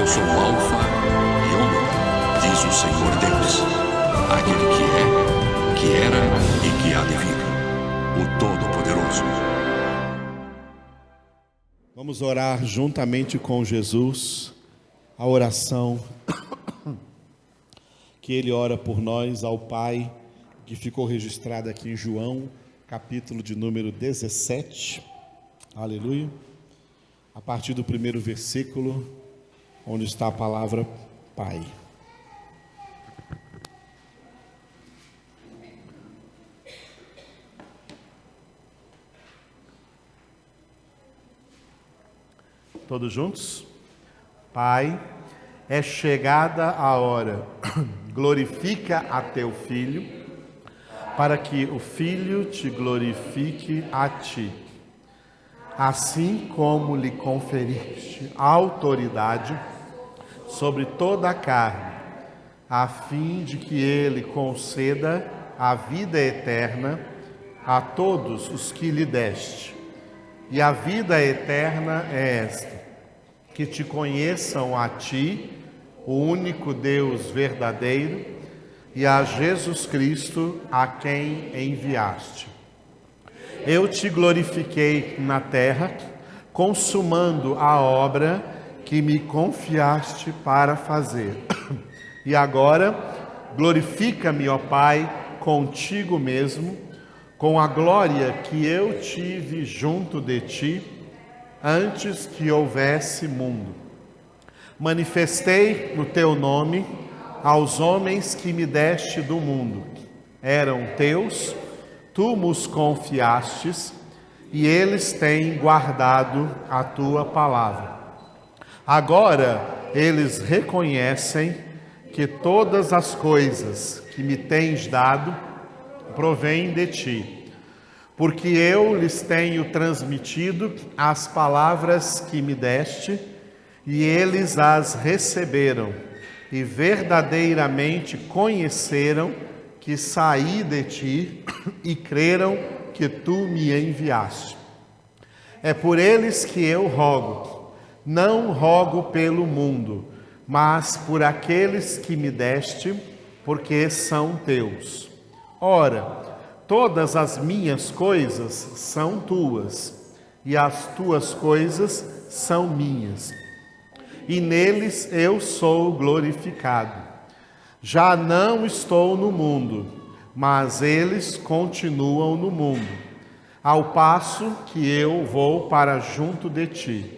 sou o Alfa e Ômega, diz o Senhor Deus, aquele que é, que era e que há de vir, o Todo-Poderoso. Vamos orar juntamente com Jesus, a oração que ele ora por nós ao Pai, que ficou registrada aqui em João, capítulo de número 17, aleluia, a partir do primeiro versículo, onde está a palavra Pai. Todos juntos? Pai, é chegada a hora, glorifica a teu Filho, para que o Filho te glorifique a ti. Assim como lhe conferiste autoridade sobre toda a carne, a fim de que ele conceda a vida eterna a todos os que lhe deste. E a vida eterna é esta: que te conheçam a ti, o único Deus verdadeiro, e a Jesus Cristo, a quem enviaste. Eu te glorifiquei na terra, consumando a obra que me confiaste para fazer. E agora, glorifica-me, ó Pai, contigo mesmo, com a glória que eu tive junto de ti, antes que houvesse mundo. Manifestei no teu nome aos homens que me deste do mundo. Eram teus, tu nos confiastes, e eles têm guardado a tua palavra. Agora eles reconhecem que todas as coisas que me tens dado provêm de ti, porque eu lhes tenho transmitido as palavras que me deste, e eles as receberam, e verdadeiramente conheceram que saí de ti, e creram que tu me enviaste. É por eles que eu rogo, não rogo pelo mundo, mas por aqueles que me deste, porque são teus. Ora, todas as minhas coisas são tuas, e as tuas coisas são minhas, e neles eu sou glorificado. Já não estou no mundo, mas eles continuam no mundo, ao passo que eu vou para junto de ti.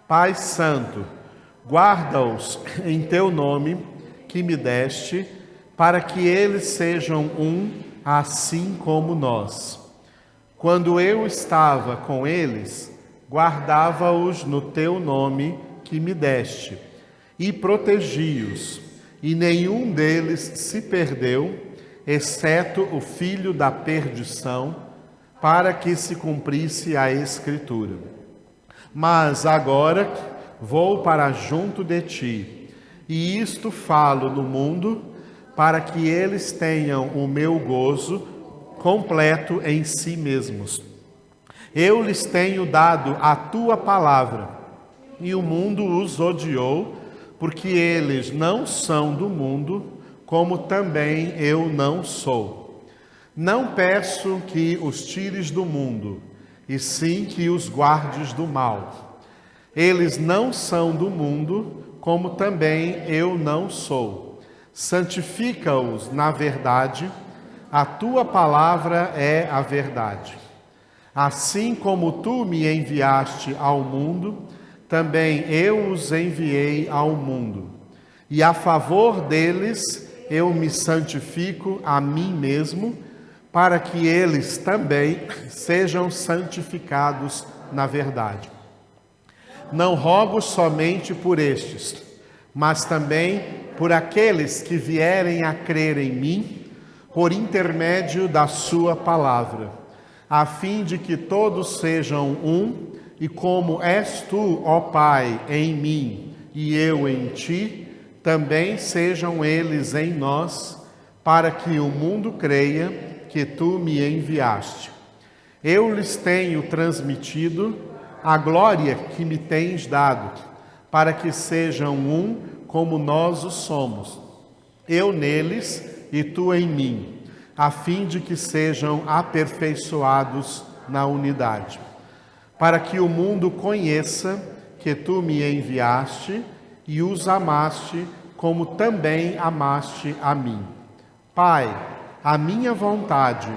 Pai Santo, guarda-os em teu nome que me deste, para que eles sejam um, assim como nós. Quando eu estava com eles, guardava-os no teu nome que me deste, e protegi-os, e nenhum deles se perdeu, exceto o filho da perdição, para que se cumprisse a Escritura. Mas agora vou para junto de ti, e isto falo no mundo, para que eles tenham o meu gozo completo em si mesmos. Eu lhes tenho dado a tua palavra, e o mundo os odiou, porque eles não são do mundo, como também eu não sou. Não peço que os tires do mundo, e sim que os guardes do mal. Eles não são do mundo, como também eu não sou. Santifica-os na verdade, a tua palavra é a verdade. Assim como tu me enviaste ao mundo, também eu os enviei ao mundo. E a favor deles eu me santifico a mim mesmo, para que eles também sejam santificados na verdade. Não rogo somente por estes, mas também por aqueles que vierem a crer em mim, por intermédio da sua palavra, a fim de que todos sejam um, e como és tu, ó Pai, em mim e eu em ti, também sejam eles em nós, para que o mundo creia que tu me enviaste. Eu lhes tenho transmitido a glória que me tens dado, para que sejam um como nós o somos, eu neles e tu em mim, a fim de que sejam aperfeiçoados na unidade, para que o mundo conheça que tu me enviaste e os amaste como também amaste a mim. Pai, a minha vontade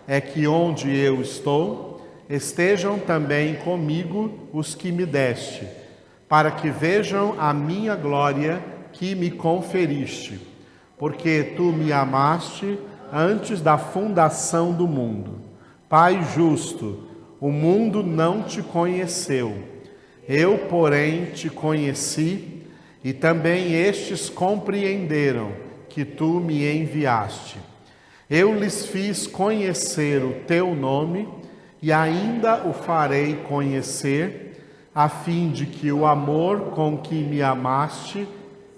é que onde eu estou, estejam também comigo os que me deste, para que vejam a minha glória que me conferiste, porque tu me amaste antes da fundação do mundo. Pai justo, o mundo não te conheceu, eu, porém, te conheci, e também estes compreenderam que tu me enviaste. Eu lhes fiz conhecer o teu nome e ainda o farei conhecer, a fim de que o amor com que me amaste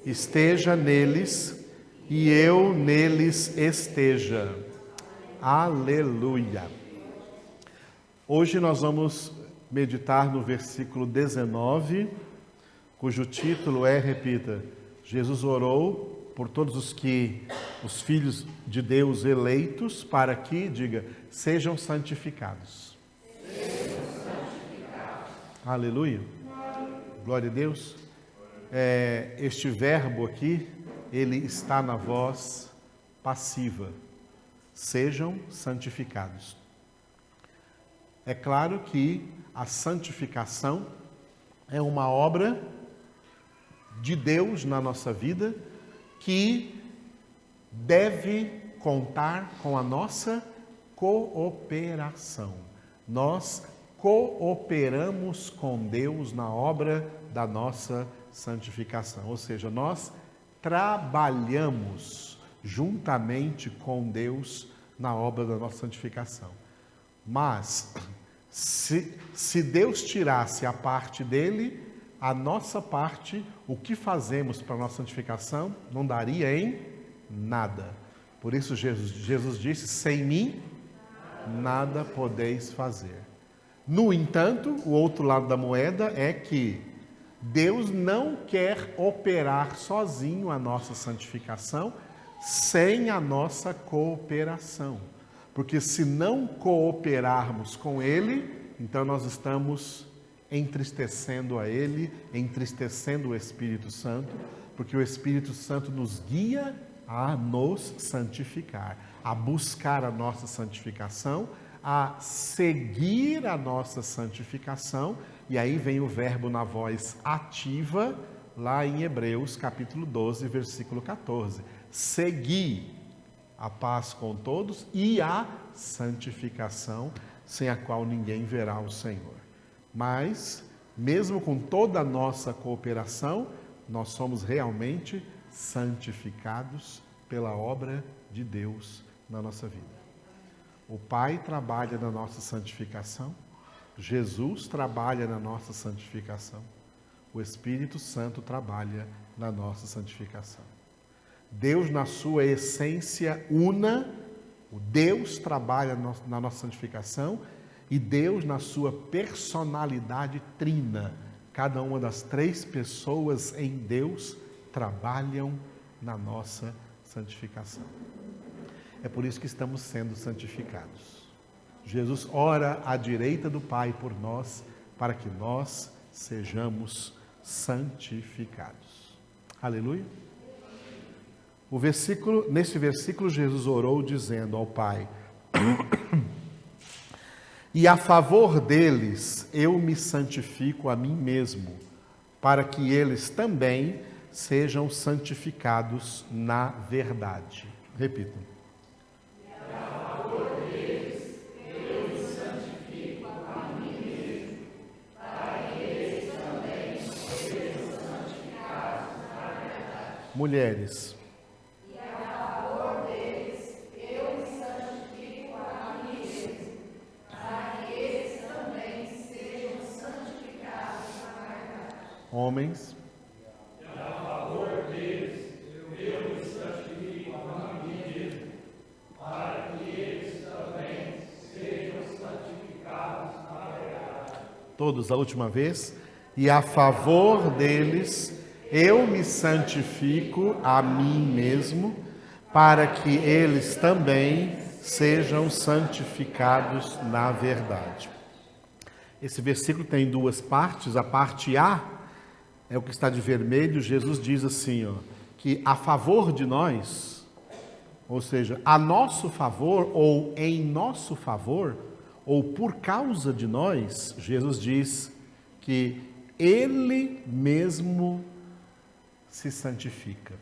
esteja neles e eu neles esteja. Aleluia! Hoje nós vamos meditar no versículo 19, cujo título é, repita, Jesus orou por todos os filhos de Deus eleitos, para que, diga, sejam santificados. Aleluia. Glória a Deus. Este verbo aqui, ele está na voz passiva. Sejam santificados. É claro que a santificação é uma obra de Deus na nossa vida que deve contar com a nossa cooperação. Nós cooperamos com Deus na obra da nossa santificação, ou seja, nós trabalhamos juntamente com Deus na obra da nossa santificação. Mas, se Deus tirasse a parte dele, a nossa parte, o que fazemos para a nossa santificação, não daria em nada. Por isso Jesus disse, sem mim, nada podeis fazer. No entanto, o outro lado da moeda é que Deus não quer operar sozinho a nossa santificação sem a nossa cooperação. Porque se não cooperarmos com Ele, então nós estamos entristecendo a Ele, entristecendo o Espírito Santo, porque o Espírito Santo nos guia a nos santificar, a buscar a nossa santificação, a seguir a nossa santificação, e aí vem o verbo na voz ativa, lá em Hebreus capítulo 12, versículo 14. Segui a paz com todos e a santificação, sem a qual ninguém verá o Senhor. Mas, mesmo com toda a nossa cooperação, nós somos realmente santificados pela obra de Deus na nossa vida. O Pai trabalha na nossa santificação, Jesus trabalha na nossa santificação, o Espírito Santo trabalha na nossa santificação. Deus, na sua essência una, o Deus trabalha na nossa santificação, e Deus, na sua personalidade trina, cada uma das três pessoas em Deus trabalham na nossa santificação. É por isso que estamos sendo santificados. Jesus ora à direita do Pai por nós, para que nós sejamos santificados. Aleluia. Nesse versículo, Jesus orou dizendo ao Pai: e a favor deles eu me santifico a mim mesmo, para que eles também sejam santificados na verdade. Repita. E a favor deles eu me santifico a mim mesmo, para que eles também sejam santificados na verdade. Mulheres. Homens. E a favor deles, eu me santifico a mim mesmo, para que eles também sejam santificados na verdade. Todos, a última vez. e a favor deles eu me santifico a mim mesmo, para que eles também sejam santificados na verdade. Esse versículo tem duas partes. A parte A é o que está de vermelho. Jesus diz assim, que a favor de nós, ou seja, a nosso favor, ou em nosso favor, ou por causa de nós, Jesus diz que Ele mesmo se santifica.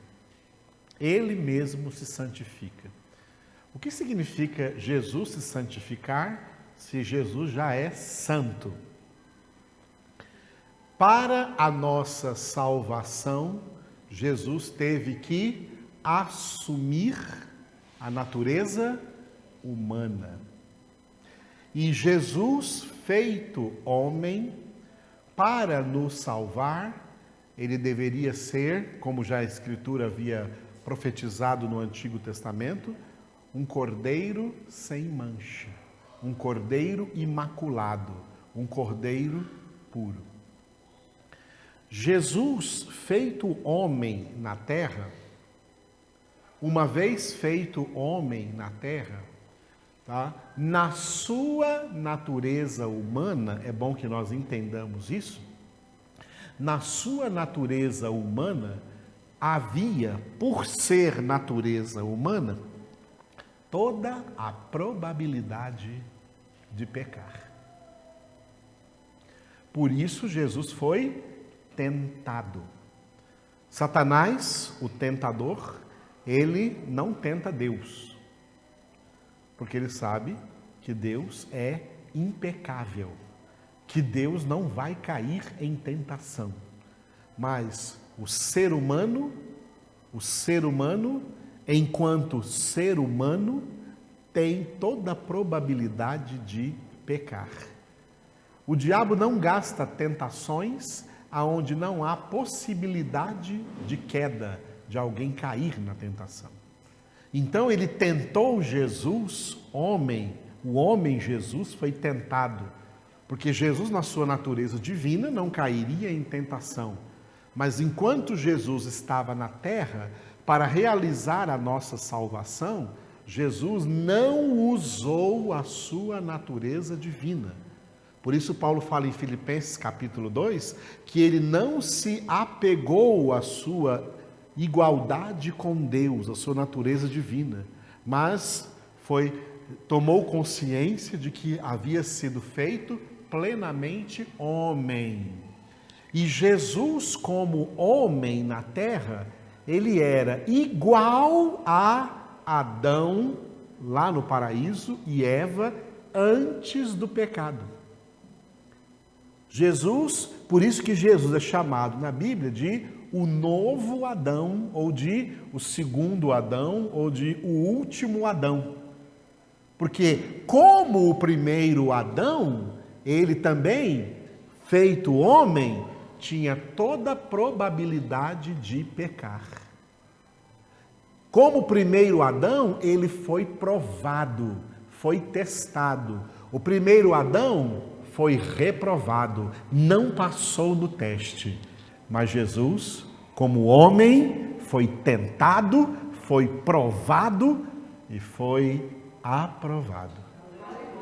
Ele mesmo se santifica. O que significa Jesus se santificar se Jesus já é santo? Para a nossa salvação, Jesus teve que assumir a natureza humana. E Jesus, feito homem, para nos salvar, ele deveria ser, como já a Escritura havia profetizado no Antigo Testamento, um cordeiro sem mancha, um cordeiro imaculado, um cordeiro puro. Jesus, feito homem na terra, uma vez feito homem na terra, tá? Na sua natureza humana, é bom que nós entendamos isso, na sua natureza humana, havia, por ser natureza humana, toda a probabilidade de pecar. Por isso Jesus foi tentado. Satanás, o tentador, ele não tenta Deus, porque ele sabe que Deus é impecável, que Deus não vai cair em tentação. Mas o ser humano, enquanto ser humano, tem toda a probabilidade de pecar. O diabo não gasta tentações aonde não há possibilidade de queda, de alguém cair na tentação. Então ele tentou Jesus, homem, o homem Jesus foi tentado, porque Jesus na sua natureza divina não cairia em tentação. Mas enquanto Jesus estava na terra, para realizar a nossa salvação, Jesus não usou a sua natureza divina. Por isso Paulo fala em Filipenses capítulo 2, que ele não se apegou à sua igualdade com Deus, à sua natureza divina, mas tomou consciência de que havia sido feito plenamente homem. E Jesus, como homem na terra, ele era igual a Adão, lá no paraíso, e Eva, antes do pecado. Jesus, por isso que Jesus é chamado na Bíblia de o novo Adão, ou de o segundo Adão, ou de o último Adão. Porque como o primeiro Adão, ele também, feito homem, tinha toda a probabilidade de pecar. Como o primeiro Adão, ele foi provado, foi testado. O primeiro Adão foi reprovado, não passou no teste. Mas Jesus, como homem, foi tentado, foi provado e foi aprovado.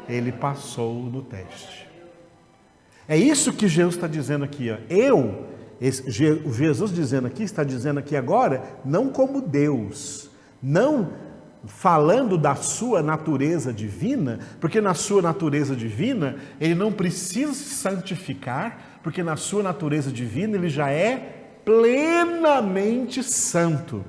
Ele passou no teste. É isso que Jesus está dizendo aqui. Jesus dizendo aqui, está dizendo aqui agora, não como Deus, não falando da sua natureza divina, porque na sua natureza divina ele não precisa se santificar, porque na sua natureza divina ele já é plenamente santo.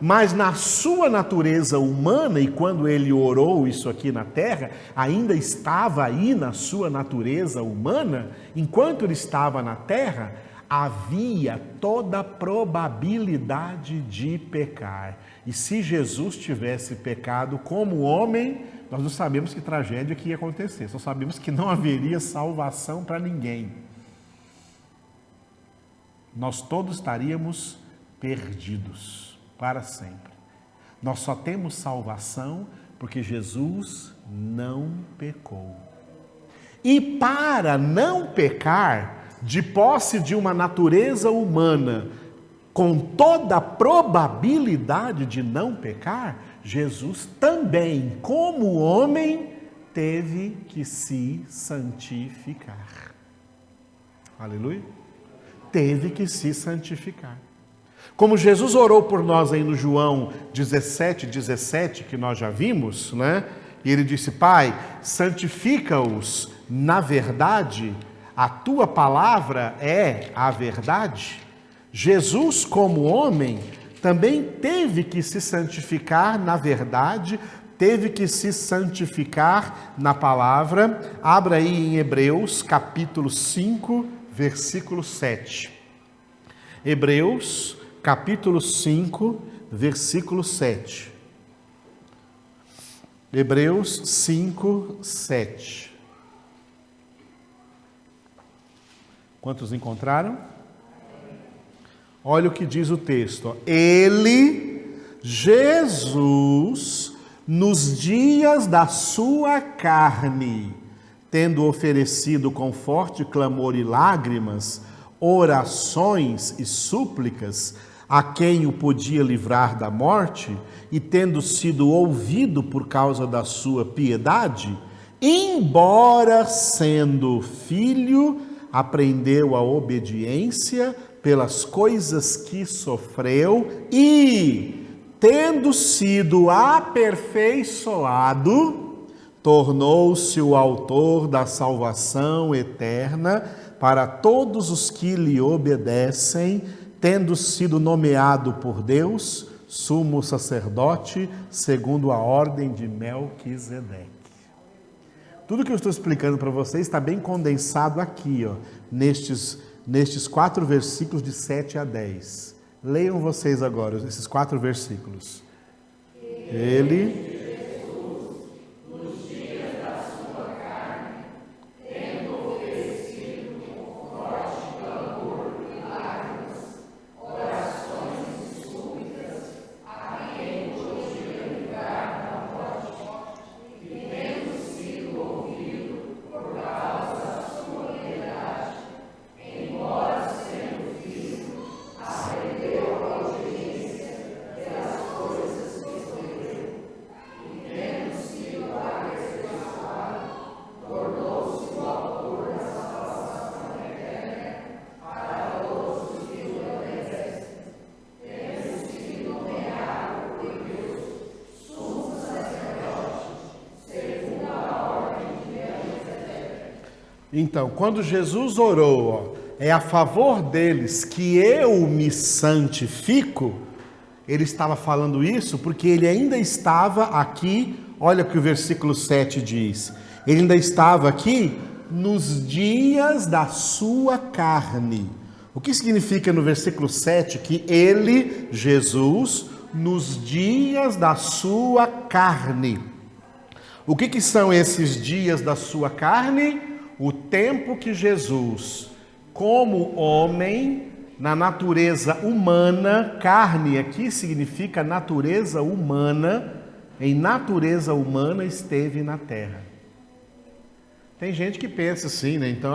Mas na sua natureza humana, e quando ele orou isso aqui na terra, ainda estava aí na sua natureza humana, enquanto ele estava na terra, havia toda a probabilidade de pecar. E se Jesus tivesse pecado como homem, nós não sabemos que tragédia que ia acontecer, só sabemos que não haveria salvação para ninguém. Nós todos estaríamos perdidos para sempre. Nós só temos salvação porque Jesus não pecou. E para não pecar, de posse de uma natureza humana, com toda a probabilidade de não pecar, Jesus também, como homem, teve que se santificar. Aleluia. Teve que se santificar. Como Jesus orou por nós aí no João 17, que nós já vimos, né? E ele disse: Pai, santifica-os na verdade, a tua palavra é a verdade. Jesus, como homem, também teve que se santificar na verdade, teve que se santificar na palavra. Abra aí em Hebreus, capítulo 5, versículo 7. Hebreus, capítulo 5, versículo 7. Hebreus 5, 7. Quantos encontraram? Olha o que diz o texto. Ele, Jesus, nos dias da sua carne, tendo oferecido com forte clamor e lágrimas, orações e súplicas, a quem o podia livrar da morte, e tendo sido ouvido por causa da sua piedade, embora sendo filho, aprendeu a obediência pelas coisas que sofreu e, tendo sido aperfeiçoado, tornou-se o autor da salvação eterna para todos os que lhe obedecem, tendo sido nomeado por Deus sumo sacerdote segundo a ordem de Melquisedeque. Tudo que eu estou explicando para vocês está bem condensado aqui, ó, nestes 4 versículos de 7 a 10. Leiam vocês agora esses 4 versículos. Ele... Então, quando Jesus orou, é a favor deles que eu me santifico, ele estava falando isso porque ele ainda estava aqui, olha o que o versículo 7 diz, ele ainda estava aqui nos dias da sua carne. O que significa no versículo 7 que ele, Jesus, nos dias da sua carne? O que são esses dias da sua carne? O tempo que Jesus, como homem, na natureza humana, carne aqui significa natureza humana, em natureza humana esteve na terra. Tem gente que pensa assim, né? Então,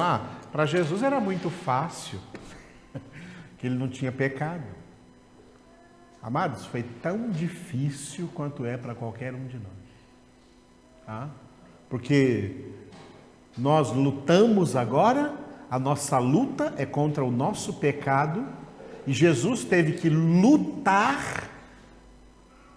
para Jesus era muito fácil, que ele não tinha pecado. Amados, foi tão difícil quanto é para qualquer um de nós. Tá? Porque nós lutamos agora, a nossa luta é contra o nosso pecado, e Jesus teve que lutar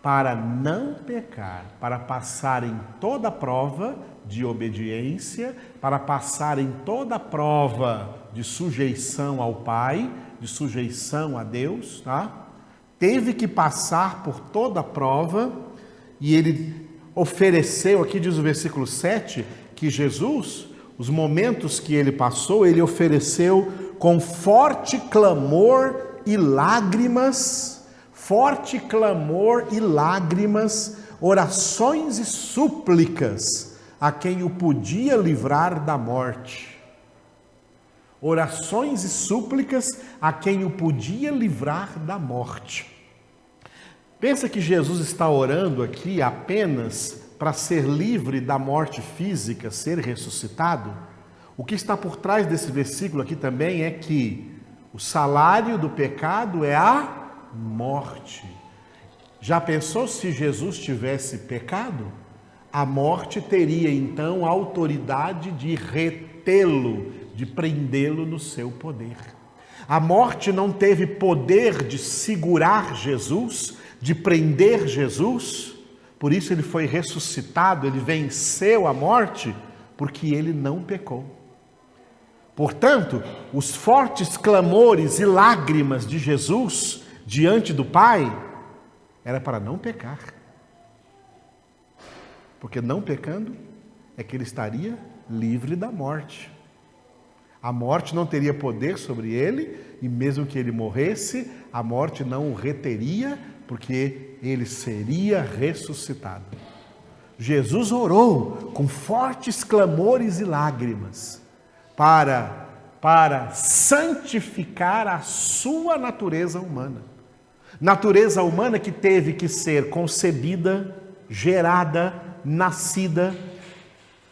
para não pecar, para passar em toda prova de obediência, para passar em toda prova de sujeição ao Pai, de sujeição a Deus, tá? Teve que passar por toda prova, e ele ofereceu, aqui diz o versículo 7, que Jesus, os momentos que ele passou, ele ofereceu com forte clamor e lágrimas, orações e súplicas a quem o podia livrar da morte. Orações e súplicas a quem o podia livrar da morte. Pensa que Jesus está orando aqui apenas para ser livre da morte física, ser ressuscitado? O que está por trás desse versículo aqui também é que o salário do pecado é a morte. Já pensou se Jesus tivesse pecado? A morte teria então a autoridade de retê-lo, de prendê-lo no seu poder. A morte não teve poder de segurar Jesus, de prender Jesus, por isso ele foi ressuscitado, ele venceu a morte, porque ele não pecou. Portanto, os fortes clamores e lágrimas de Jesus diante do Pai era para não pecar. Porque não pecando é que ele estaria livre da morte. A morte não teria poder sobre ele, e mesmo que ele morresse, a morte não o reteria, porque ele seria ressuscitado. Jesus orou com fortes clamores e lágrimas para santificar a sua natureza humana. Natureza humana que teve que ser concebida, gerada, nascida.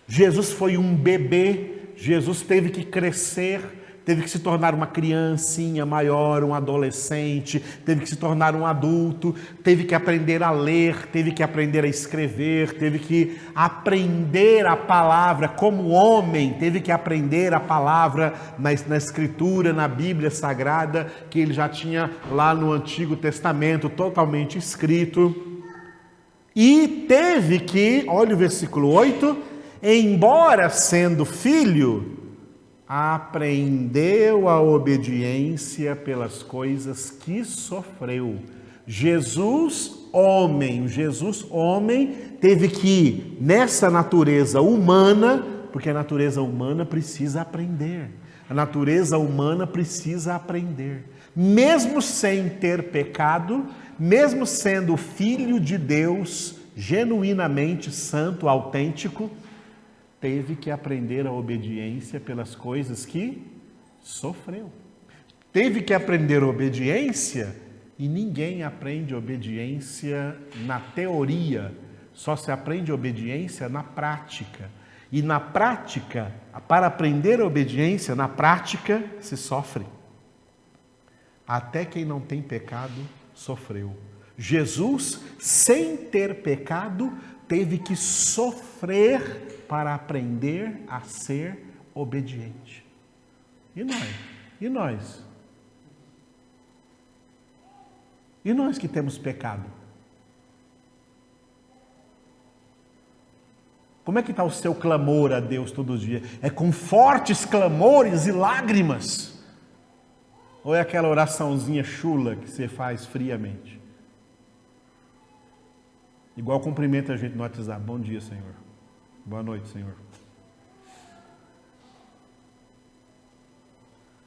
Jesus foi um bebê, Jesus teve que crescer, teve que se tornar uma criancinha maior, um adolescente, teve que se tornar um adulto, teve que aprender a ler, teve que aprender a escrever, teve que aprender a palavra como homem, teve que aprender a palavra na Escritura, na Bíblia Sagrada, que ele já tinha lá no Antigo Testamento totalmente escrito. E teve que, olha o versículo 8, embora sendo filho, aprendeu a obediência pelas coisas que sofreu. Jesus, homem, teve que, nessa natureza humana, porque a natureza humana precisa aprender. A natureza humana precisa aprender. Mesmo sem ter pecado, mesmo sendo filho de Deus, genuinamente santo, autêntico, teve que aprender a obediência pelas coisas que sofreu. Teve que aprender obediência, e ninguém aprende obediência na teoria, só se aprende obediência na prática. E na prática, para aprender obediência, na prática se sofre. Até quem não tem pecado sofreu. Jesus, sem ter pecado, teve que sofrer para aprender a ser obediente. E nós? E nós? E nós que temos pecado? Como é que está o seu clamor a Deus todo dia? É com fortes clamores e lágrimas? Ou é aquela oraçãozinha chula que você faz friamente? Igual cumprimenta a gente no WhatsApp. Bom dia, Senhor. Boa noite, Senhor.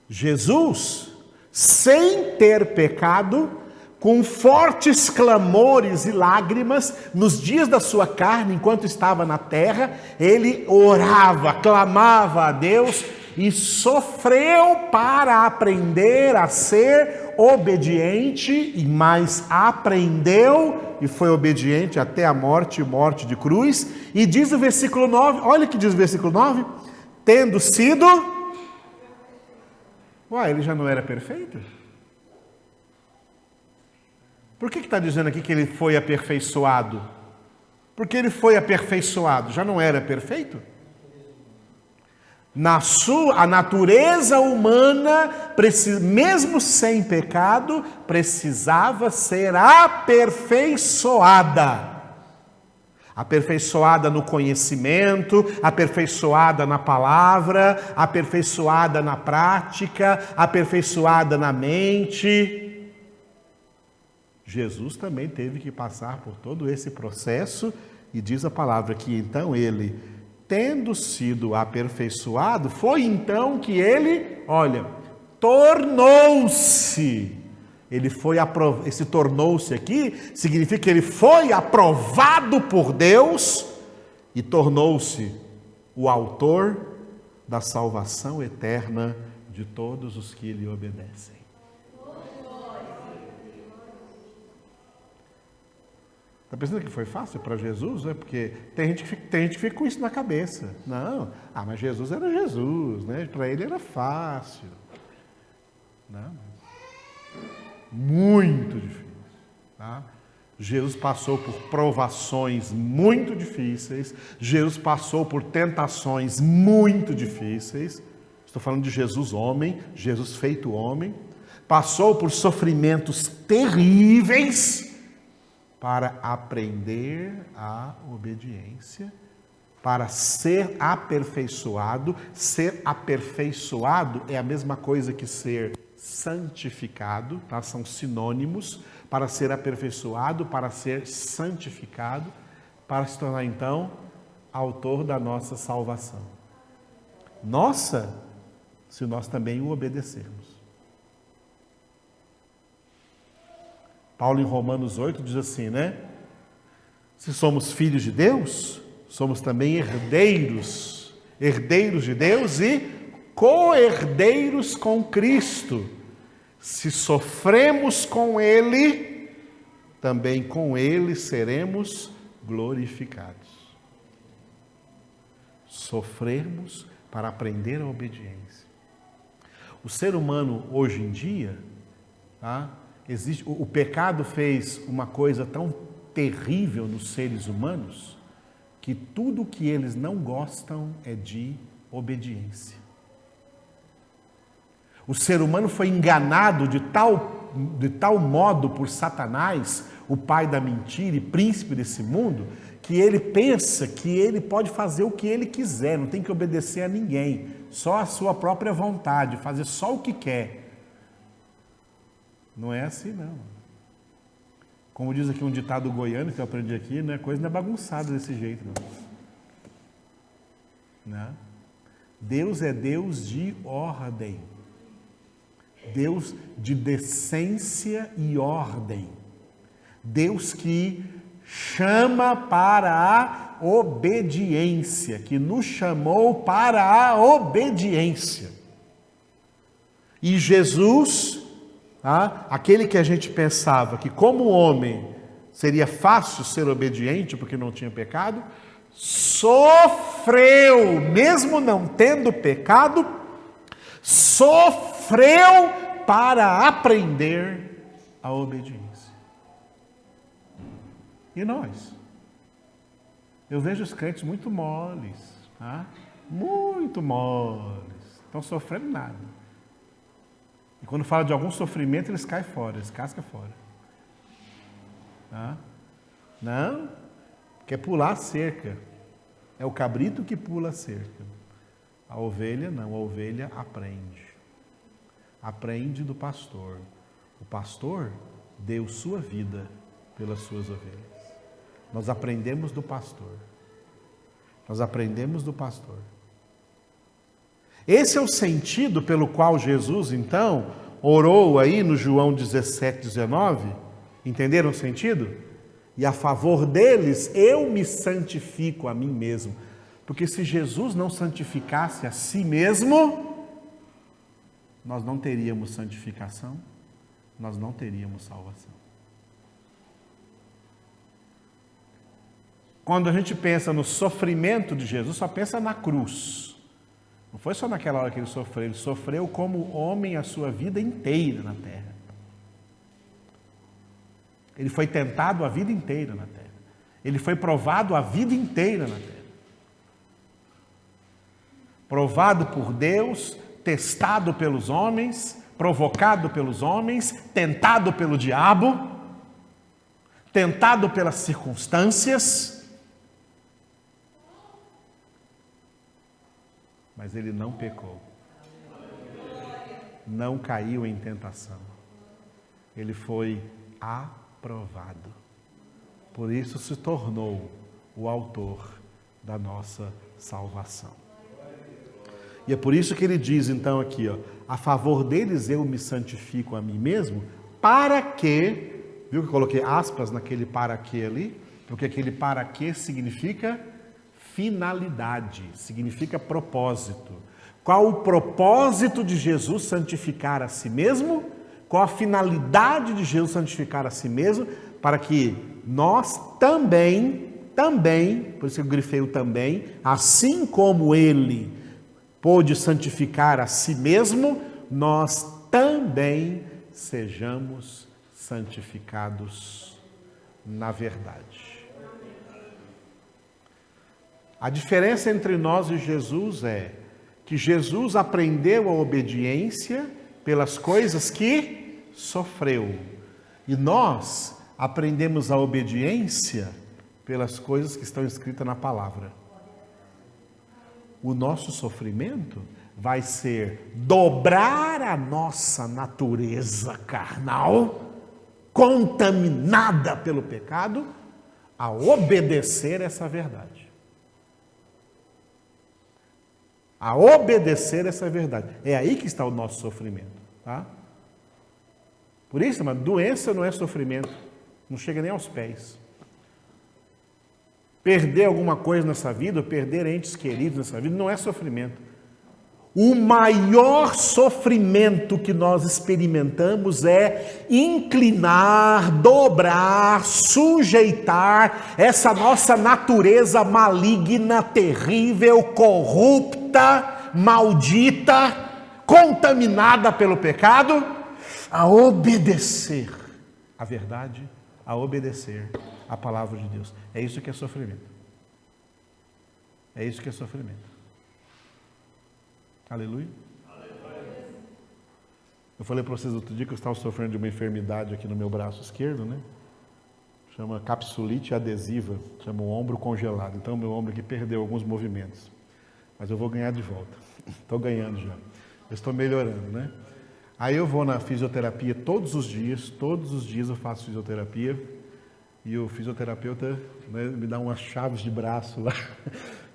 Jesus, sem ter pecado, com fortes clamores e lágrimas, nos dias da sua carne, enquanto estava na terra, ele orava, clamava a Deus e sofreu para aprender a ser obediente, e mais aprendeu e foi obediente até a morte de cruz. E diz o versículo 9, olha o que diz o versículo 9, tendo sido... ele já não era perfeito? Por que está dizendo aqui que ele foi aperfeiçoado? Porque ele foi aperfeiçoado, já não era perfeito? A natureza humana, mesmo sem pecado, precisava ser aperfeiçoada. Aperfeiçoada no conhecimento, aperfeiçoada na palavra, aperfeiçoada na prática, aperfeiçoada na mente. Jesus também teve que passar por todo esse processo, e diz a palavra que então ele, tendo sido aperfeiçoado, foi então que ele, tornou-se. Esse tornou-se aqui significa que ele foi aprovado por Deus e tornou-se o autor da salvação eterna de todos os que lhe obedecem. Está pensando que foi fácil para Jesus? É porque tem gente que fica com isso na cabeça. Não, mas Jesus era Jesus, né? Para ele era fácil. Não, muito difícil. Tá? Jesus passou por provações muito difíceis. Jesus passou por tentações muito difíceis. Estou falando de Jesus homem, Jesus feito homem. Passou por sofrimentos terríveis para aprender a obediência, para ser aperfeiçoado. Ser aperfeiçoado é a mesma coisa que ser santificado, tá? São sinônimos. Para ser aperfeiçoado, para ser santificado, para se tornar então autor da nossa salvação. Nossa, se nós também o obedecermos. Paulo em Romanos 8 diz assim, né? Se somos filhos de Deus, somos também herdeiros, herdeiros de Deus e co-herdeiros com Cristo. Se sofremos com Ele, também com Ele seremos glorificados. Sofrermos para aprender a obediência. O ser humano hoje em dia, tá? O pecado fez uma coisa tão terrível nos seres humanos que tudo que eles não gostam é de obediência. O ser humano foi enganado de tal modo por Satanás, o pai da mentira e príncipe desse mundo, que ele pensa que ele pode fazer o que ele quiser, não tem que obedecer a ninguém, só a sua própria vontade, fazer só o que quer. Não é assim, não. Como diz aqui um ditado goiano que eu aprendi aqui, não é coisa não é bagunçada desse jeito, não. Deus é Deus de ordem. Deus de decência e ordem. Deus que chama para a obediência, que nos chamou para a obediência. E Jesus, aquele que a gente pensava que como homem seria fácil ser obediente porque não tinha pecado, sofreu, mesmo não tendo pecado, sofreu para aprender a obediência. E nós? Eu vejo os crentes muito moles, muito moles, não estão sofrendo nada. E quando fala de algum sofrimento, eles caem fora, eles cascam fora. Não, quer pular a cerca. É o cabrito que pula a cerca. A ovelha não, a ovelha aprende. Aprende do pastor. O pastor deu sua vida pelas suas ovelhas. Nós aprendemos do pastor. Nós aprendemos do pastor. Esse é o sentido pelo qual Jesus, então, orou aí no João 17, 19. Entenderam o sentido? E a favor deles, eu me santifico a mim mesmo. Porque se Jesus não santificasse a si mesmo, nós não teríamos santificação, nós não teríamos salvação. Quando a gente pensa no sofrimento de Jesus, só pensa na cruz. Não foi só naquela hora que ele sofreu como homem a sua vida inteira na terra. Ele foi tentado a vida inteira na terra. Ele foi provado a vida inteira na terra. Provado por Deus, testado pelos homens, provocado pelos homens, tentado pelo diabo, tentado pelas circunstâncias, mas ele não pecou, não caiu em tentação, ele foi aprovado, por isso se tornou o autor da nossa salvação. E é por isso que ele diz então aqui, a favor deles eu me santifico a mim mesmo, para que, viu que eu coloquei aspas naquele para que ali? Porque aquele para que significa finalidade, significa propósito. Qual o propósito de Jesus santificar a si mesmo? Qual a finalidade de Jesus santificar a si mesmo? Para que nós também, por isso que eu grifei o também, assim como ele pôde santificar a si mesmo, nós também sejamos santificados na verdade. A diferença entre nós e Jesus é que Jesus aprendeu a obediência pelas coisas que sofreu. E nós aprendemos a obediência pelas coisas que estão escritas na palavra. O nosso sofrimento vai ser dobrar a nossa natureza carnal, contaminada pelo pecado, a obedecer essa verdade. A obedecer essa verdade. É aí que está o nosso sofrimento, tá? Por isso, mas doença não é sofrimento, não chega nem aos pés. Perder alguma coisa nessa vida, ou perder entes queridos nessa vida, não é sofrimento. O maior sofrimento que nós experimentamos é inclinar, dobrar, sujeitar essa nossa natureza maligna, terrível, corrupta, maldita, contaminada pelo pecado, a obedecer a verdade, a obedecer a palavra de Deus. É isso que é sofrimento. É isso que é sofrimento. Aleluia. Eu falei para vocês outro dia que eu estava sofrendo de uma enfermidade aqui no meu braço esquerdo, né? Chama capsulite adesiva, chama o ombro congelado. Então, meu ombro aqui perdeu alguns movimentos. Mas eu vou ganhar de volta. Estou ganhando já. Eu estou melhorando, né? Aí eu vou na fisioterapia todos os dias eu faço fisioterapia. E o fisioterapeuta, né, me dá umas chaves de braço lá.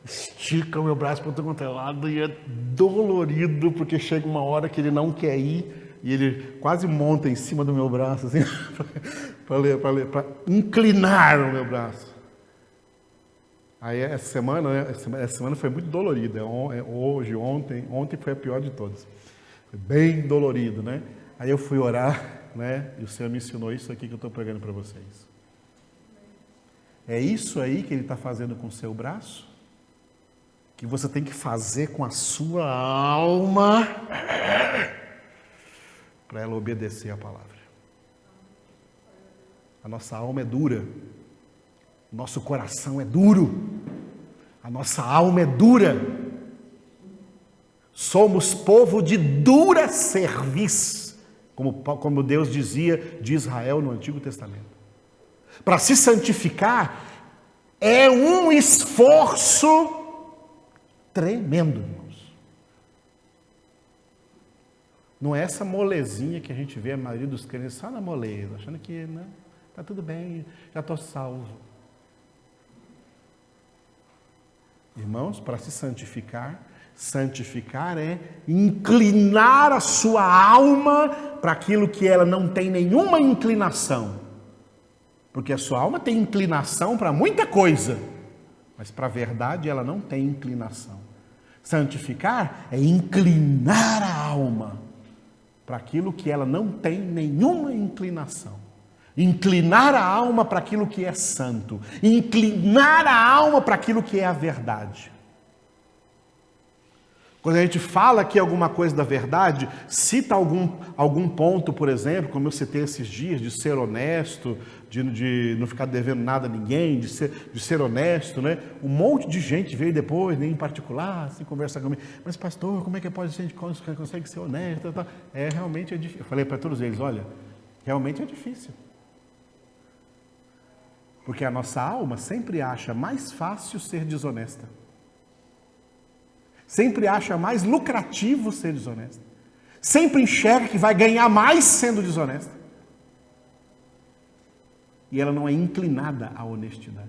Estica o meu braço para todo lado e é dolorido, porque chega uma hora que ele não quer ir e ele quase monta em cima do meu braço, assim, para inclinar o meu braço. Aí essa semana foi muito dolorida. Ontem foi a pior de todas. Foi bem dolorido, né? Aí eu fui orar, né? E o Senhor me ensinou isso aqui que eu estou pregando para vocês. É isso aí que Ele está fazendo com o seu braço? Que você tem que fazer com a sua alma para ela obedecer a palavra. A nossa alma é dura, nosso coração é duro, a nossa alma é dura. Somos povo de dura cerviz, como Deus dizia de Israel no Antigo Testamento. Para se santificar é um esforço tremendo, irmãos. Não é essa molezinha que a gente vê a maioria dos crentes só na moleza, achando que está tudo bem, já estou salvo. Irmãos, para se santificar é inclinar a sua alma para aquilo que ela não tem nenhuma inclinação. Porque a sua alma tem inclinação para muita coisa, mas para a verdade ela não tem inclinação. Santificar é inclinar a alma para aquilo que ela não tem nenhuma inclinação. Inclinar a alma para aquilo que é santo. Inclinar a alma para aquilo que é a verdade. Quando a gente fala aqui alguma coisa da verdade, cita algum ponto, por exemplo, como eu citei esses dias, de ser honesto, de não ficar devendo nada a ninguém, de ser honesto, né? Um monte de gente veio depois, nem em particular, assim, conversar comigo. Mas pastor, como é que pode ser, a gente consegue ser honesto? Realmente é difícil. Eu falei para todos eles, olha, realmente é difícil. Porque a nossa alma sempre acha mais fácil ser desonesta. Sempre acha mais lucrativo ser desonesta. Sempre enxerga que vai ganhar mais sendo desonesta. E ela não é inclinada à honestidade.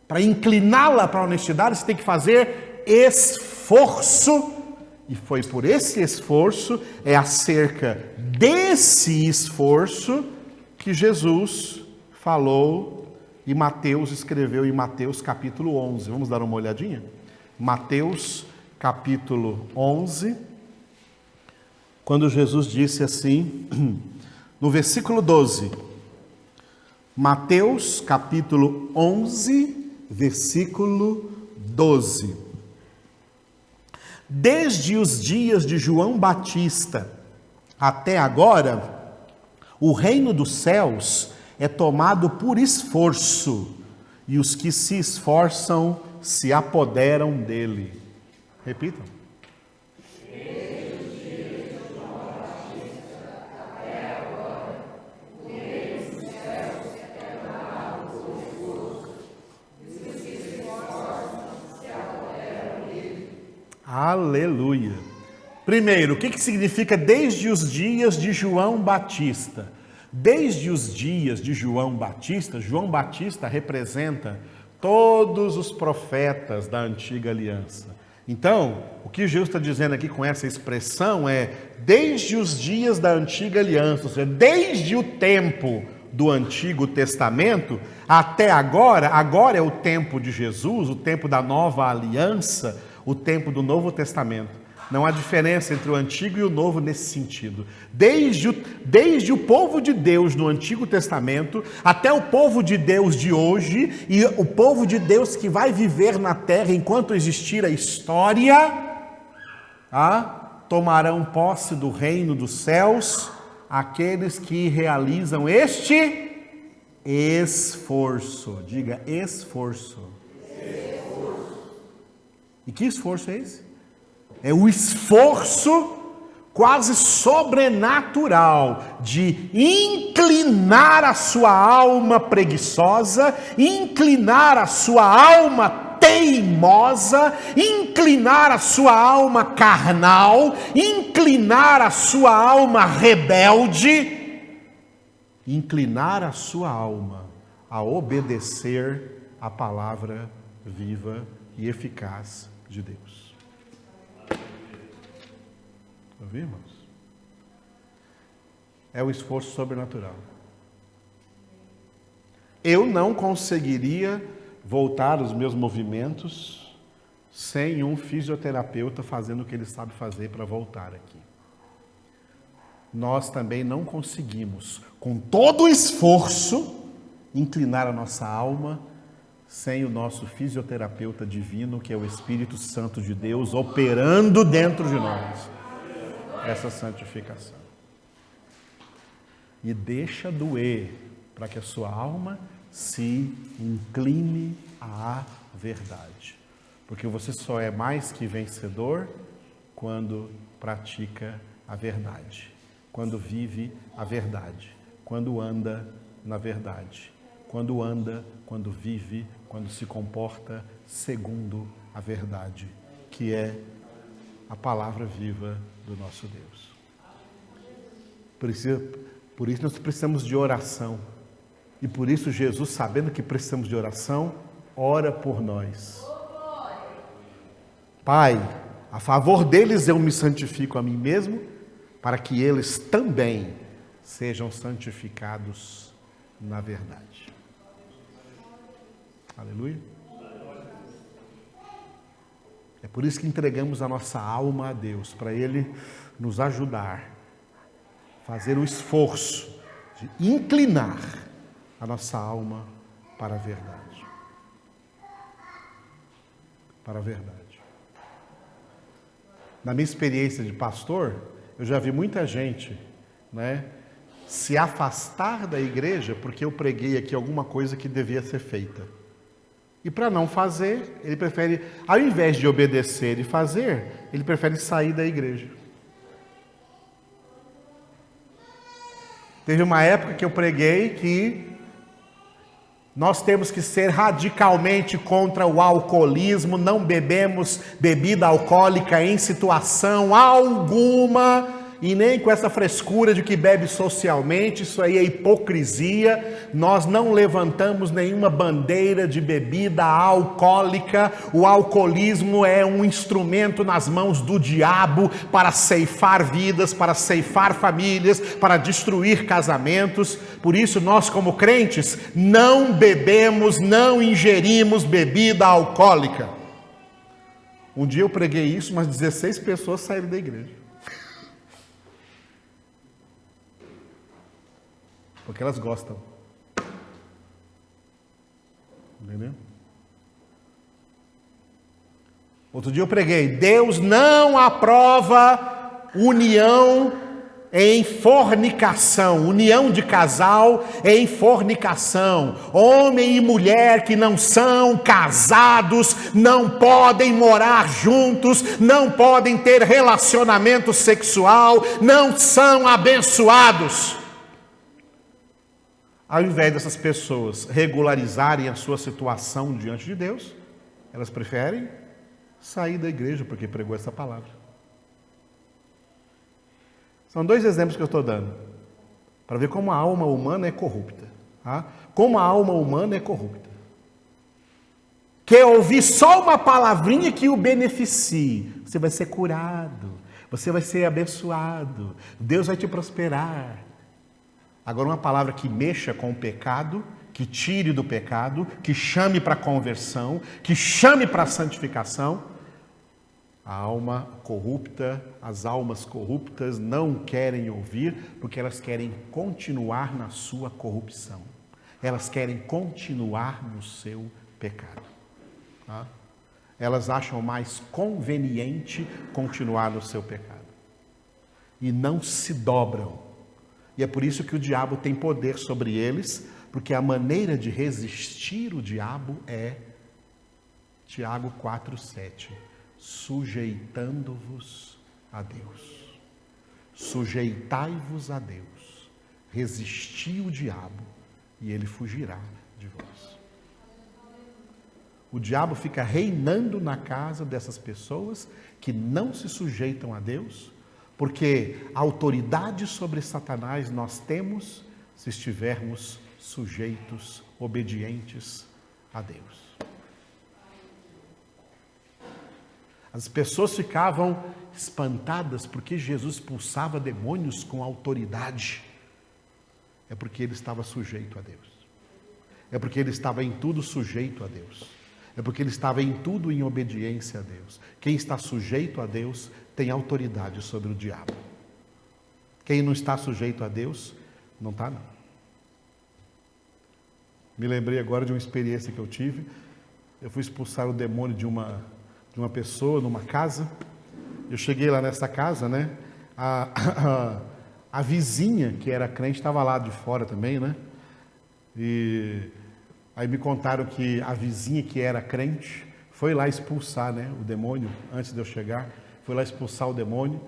Para incliná-la para a honestidade, você tem que fazer esforço. E foi por esse esforço, é acerca desse esforço que Jesus falou e Mateus escreveu em Mateus capítulo 11. Vamos dar uma olhadinha? Mateus capítulo 11, quando Jesus disse assim, no versículo 12, Mateus capítulo 11, versículo 12. Desde os dias de João Batista até agora, o reino dos céus é tomado por esforço, e os que se esforçam se apoderam dele. Repitam. Aleluia. Primeiro, o que significa desde os dias de João Batista? Desde os dias de João Batista representa todos os profetas da antiga aliança. Então, o que Jesus está dizendo aqui com essa expressão é desde os dias da antiga aliança, ou seja, desde o tempo do Antigo Testamento até agora é o tempo de Jesus, o tempo da nova aliança, o tempo do Novo Testamento. Não há diferença entre o Antigo e o Novo nesse sentido. Desde o povo de Deus no Antigo Testamento até o povo de Deus de hoje e o povo de Deus que vai viver na terra enquanto existir a história, tomarão posse do reino dos céus aqueles que realizam este esforço. Diga esforço. E que esforço é esse? É o esforço quase sobrenatural de inclinar a sua alma preguiçosa, inclinar a sua alma teimosa, inclinar a sua alma carnal, inclinar a sua alma rebelde, inclinar a sua alma a obedecer a palavra viva e eficaz de Deus. Ouviu, irmãos? É o esforço sobrenatural. Eu não conseguiria voltar os meus movimentos sem um fisioterapeuta fazendo o que ele sabe fazer para voltar aqui. Nós também não conseguimos, com todo o esforço, inclinar a nossa alma sem o nosso fisioterapeuta divino, que é o Espírito Santo de Deus, operando dentro de nós essa santificação. E deixa doer para que a sua alma se incline à verdade. Porque você só é mais que vencedor quando pratica a verdade, quando vive a verdade, quando anda na verdade, quando vive, quando se comporta segundo a verdade, que é a palavra viva do nosso Deus. Por isso nós precisamos de oração. E por isso Jesus, sabendo que precisamos de oração, ora por nós. Pai, a favor deles eu me santifico a mim mesmo, para que eles também sejam santificados na verdade. Aleluia. É por isso que entregamos a nossa alma a Deus, para Ele nos ajudar, fazer o esforço de inclinar a nossa alma para a verdade. Para a verdade. Na minha experiência de pastor, eu já vi muita gente, se afastar da igreja porque eu preguei aqui alguma coisa que devia ser feita. E para não fazer, ele prefere, ao invés de obedecer e fazer, ele prefere sair da igreja. Teve uma época que eu preguei que nós temos que ser radicalmente contra o alcoolismo, não bebemos bebida alcoólica em situação alguma, e nem com essa frescura de que bebe socialmente, isso aí é hipocrisia. Nós não levantamos nenhuma bandeira de bebida alcoólica. O alcoolismo é um instrumento nas mãos do diabo para ceifar vidas, para ceifar famílias, para destruir casamentos. Por isso nós, como crentes, não bebemos, não ingerimos bebida alcoólica. Um dia eu preguei isso, mas 16 pessoas saíram da igreja. Porque elas gostam. Entendeu? Outro dia eu preguei, Deus não aprova união em fornicação, união de casal em fornicação. Homem e mulher que não são casados não podem morar juntos, não podem ter relacionamento sexual, não são abençoados. Ao invés dessas pessoas regularizarem a sua situação diante de Deus, elas preferem sair da igreja porque pregou essa palavra. São dois exemplos que eu estou dando, para ver como a alma humana é corrupta. Tá? Como a alma humana é corrupta. Quer ouvir só uma palavrinha que o beneficie. Você vai ser curado, você vai ser abençoado, Deus vai te prosperar. Agora, uma palavra que mexa com o pecado, que tire do pecado, que chame para a conversão, que chame para a santificação. A alma corrupta, as almas corruptas não querem ouvir, porque elas querem continuar na sua corrupção. Elas querem continuar no seu pecado. Tá? Elas acham mais conveniente continuar no seu pecado. E não se dobram. E é por isso que o diabo tem poder sobre eles, porque a maneira de resistir o diabo é Tiago 4,7. Sujeitando-vos a Deus. Sujeitai-vos a Deus. Resisti o diabo e ele fugirá de vós. O diabo fica reinando na casa dessas pessoas que não se sujeitam a Deus, porque a autoridade sobre Satanás nós temos se estivermos sujeitos, obedientes a Deus. As pessoas ficavam espantadas porque Jesus expulsava demônios com autoridade. É porque ele estava sujeito a Deus. É porque ele estava em tudo sujeito a Deus. É porque ele estava em tudo em obediência a Deus. Quem está sujeito a Deus tem autoridade sobre o diabo. Quem não está sujeito a Deus, não está não. Me lembrei agora de uma experiência que eu tive. Eu fui expulsar o demônio de uma pessoa numa casa. Eu cheguei lá nessa casa, né? A vizinha, que era crente, estava lá de fora também, né? E aí me contaram que a vizinha que era crente foi lá expulsar, né, o demônio, antes de eu chegar. Foi lá expulsar o demônio.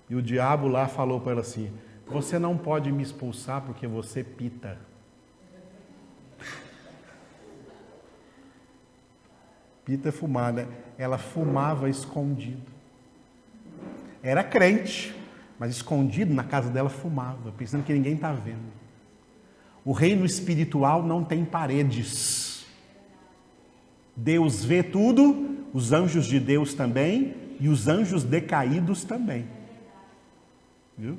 E o diabo lá falou para ela assim: você não pode me expulsar porque você pita. Pita é fumar, né? Ela fumava escondido. Era crente, mas escondido na casa dela fumava, pensando que ninguém está vendo. O reino espiritual não tem paredes. Deus vê tudo, os anjos de Deus também, e os anjos decaídos também. Viu?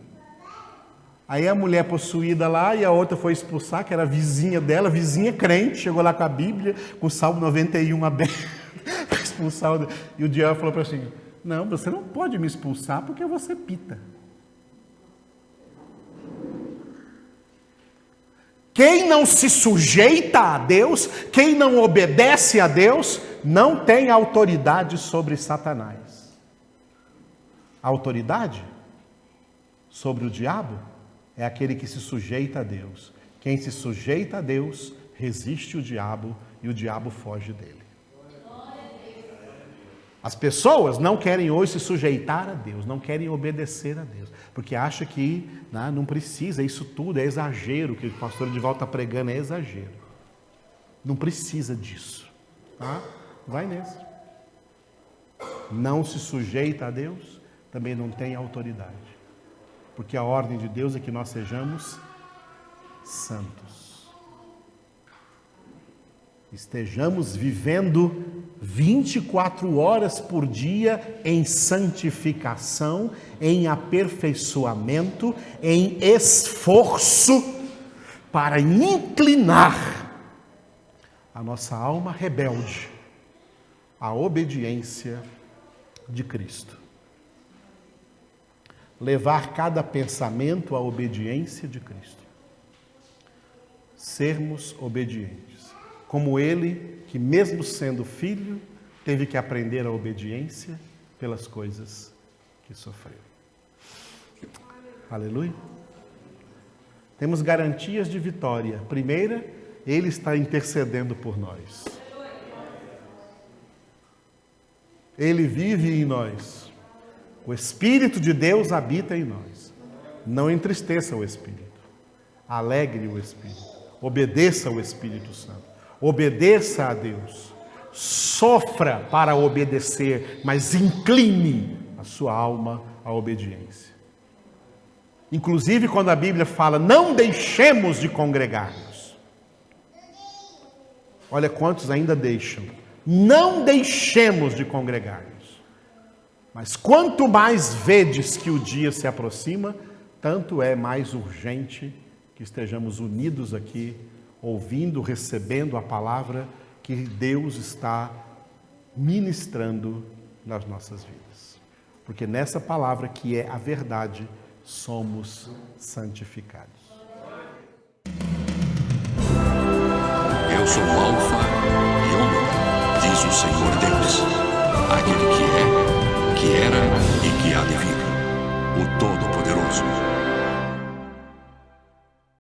Aí a mulher possuída lá, e a outra foi expulsar, que era a vizinha dela, vizinha crente, chegou lá com a Bíblia, com o Salmo 91 aberto, para expulsar. E o diabo falou para ela assim: não, você não pode me expulsar porque você pita. Quem não se sujeita a Deus, quem não obedece a Deus, não tem autoridade sobre Satanás. A autoridade sobre o diabo é aquele que se sujeita a Deus. Quem se sujeita a Deus, resiste o diabo e o diabo foge dele. As pessoas não querem hoje se sujeitar a Deus, não querem obedecer a Deus, porque acham que não precisa, isso tudo é exagero, o que o pastor Edivaldo está pregando é exagero. Não precisa disso. Tá? Vai nesse. Não se sujeita a Deus, também não tem autoridade. Porque a ordem de Deus é que nós sejamos santos. Estejamos vivendo 24 horas por dia em santificação, em aperfeiçoamento, em esforço para inclinar a nossa alma rebelde à obediência de Cristo. Levar cada pensamento à obediência de Cristo. sermos obedientes. Como ele, que mesmo sendo filho, teve que aprender a obediência pelas coisas que sofreu. Aleluia. Temos garantias de vitória. Primeira, ele está intercedendo por nós. Ele vive em nós. O Espírito de Deus habita em nós. Não entristeça o Espírito. Alegre o Espírito. Obedeça ao Espírito Santo. Obedeça a Deus. Sofra para obedecer, mas incline a sua alma à obediência. Inclusive quando a Bíblia fala, não deixemos de congregar-nos. Olha quantos ainda deixam. Não deixemos de congregar-nos. Mas quanto mais vedes que o dia se aproxima, tanto é mais urgente que estejamos unidos aqui, ouvindo, recebendo a palavra que Deus está ministrando nas nossas vidas. Porque nessa palavra que é a verdade, somos santificados. Eu sou o Alfa e Ômega, diz o Senhor Deus, aquele que é, que era e que há de vir, o Todo-Poderoso.